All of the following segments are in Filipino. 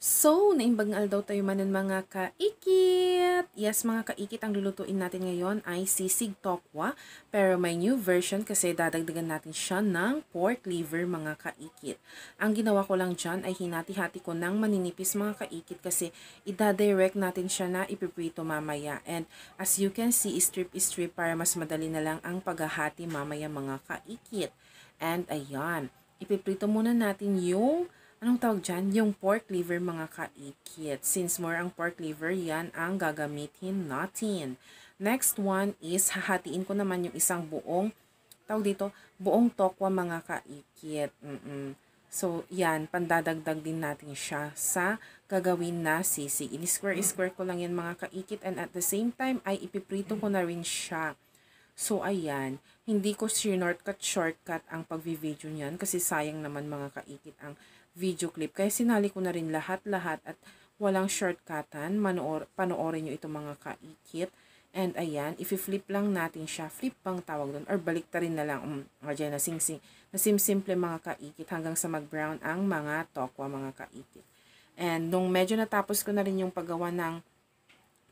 So, naimbagal daw tayo manon mga kaikit. Yes, mga kaikit, ang lulutuin natin ngayon ay sisig tokwa. Pero may new version kasi dadagdagan natin siya ng pork liver mga kaikit. Ang ginawa ko lang dyan ay hinati-hati ko ng maninipis mga kaikit kasi ida-direct natin siya na ipiprito mamaya. And as you can see, strip para mas madali na lang ang paghahati mamaya mga kaikit. And ayan, ipiprito muna natin yung anong tawag dyan? Yung pork liver mga kaikit. Since more ang pork liver, yan ang gagamitin natin. Next one is, hahatiin ko naman yung isang buong, tawag dito, buong tokwa mga kaikit. So, yan, pandadagdag din natin siya sa gagawin na sisig. In-square ko lang yan mga kaikit and at the same time ay ipiprito ko na rin siya. So, ayan, hindi ko shortcut ang pag-video niyan kasi sayang naman mga kaikit ang video clip. Kaya sinali ko na rin lahat-lahat at walang shortcutan. Panoorin nyo ito mga kaikit. And ayan, if-flip lang natin siya. Flip bang tawag doon? Or baliktarin na lang. Ayan, nasimsimple mga kaikit hanggang sa mag-brown ang mga tokwa mga kaikit. And nung medyo natapos ko na rin yung paggawa ng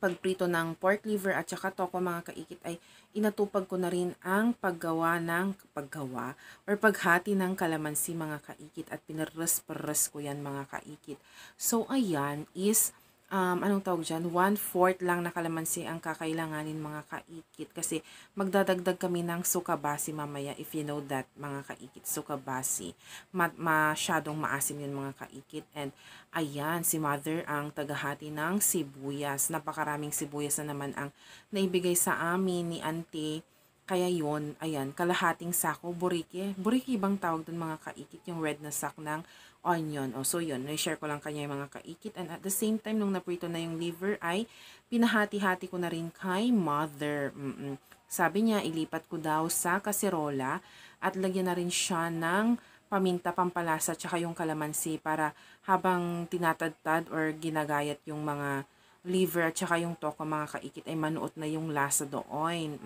pagprito ng pork liver at saka tokwa mga kaikit ay inatupag ko na rin ang paggawa or paghati ng kalamansi mga kaikit at pinares-pares ko yan mga kaikit. So ayan is anong tawag dyan, 1/4 lang na kalamansi ang kakailanganin mga kaikit kasi magdadagdag kami ng sukabasi mamaya, if you know that mga kaikit, sukabasi. Masyadong maasim yun mga kaikit. And ayan, si mother ang taghahati ng sibuyas. Napakaraming sibuyas na naman ang naibigay sa amin ni auntie. Kaya yun, ayan, kalahating sako, buriki. Buriki bang tawag dun mga kaikit, yung red na sack ng onion. O, so yun, na-share ko lang kanya yung mga kaikit. And at the same time, nung naprito na yung liver, ay pinahati-hati ko na rin kay mother. Sabi niya, ilipat ko daw sa kaserola at lagyan na rin siya ng paminta, pampalasa, tsaka yung kalamansi para habang tinatadtad or ginagayat yung mga liver at tsaka yung tokwa mga kaikit ay manuot na yung lasa doon.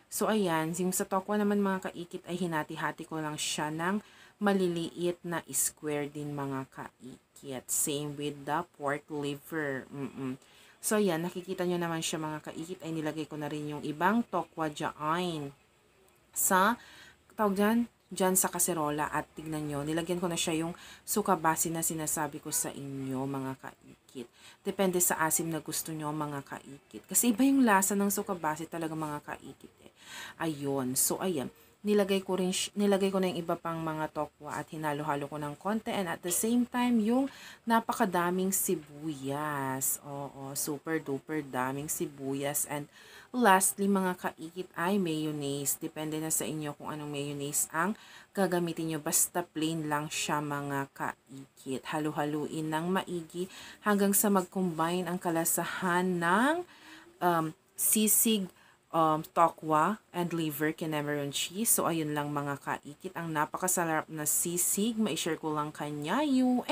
So, ayan, yung sa tokwa naman mga kaikit ay hinati-hati ko lang siya ng maliliit na square din mga kaikit. Same with the pork liver. So, ayan, nakikita nyo naman siya mga kaikit ay nilagay ko na rin yung ibang tokwa dyan sa, tawag dyan sa kaserola at tignan nyo, nilagyan ko na siya yung sukabasi na sinasabi ko sa inyo mga kaikit. Depende sa asim na gusto nyo mga kaikit. Kasi iba yung lasa ng sukabasi talaga mga kaikit eh. Ayun. So, ayan. Nilagay ko na yung iba pang mga tokwa at hinalo-halo ko ng konti and at the same time yung napakadaming sibuyas. Oo, super duper daming sibuyas. And lastly mga kaikit ay mayonnaise. Depende na sa inyo kung anong mayonnaise ang gagamitin nyo. Basta plain lang siya mga kaikit. Halo-haluin ng maigi hanggang sa mag-combine ang kalasahan ng sisig, tokwa and liver Cameron cheese. So, ayun lang mga kaikit. Ang napakasarap na sisig. Ma-share ko lang kanya yung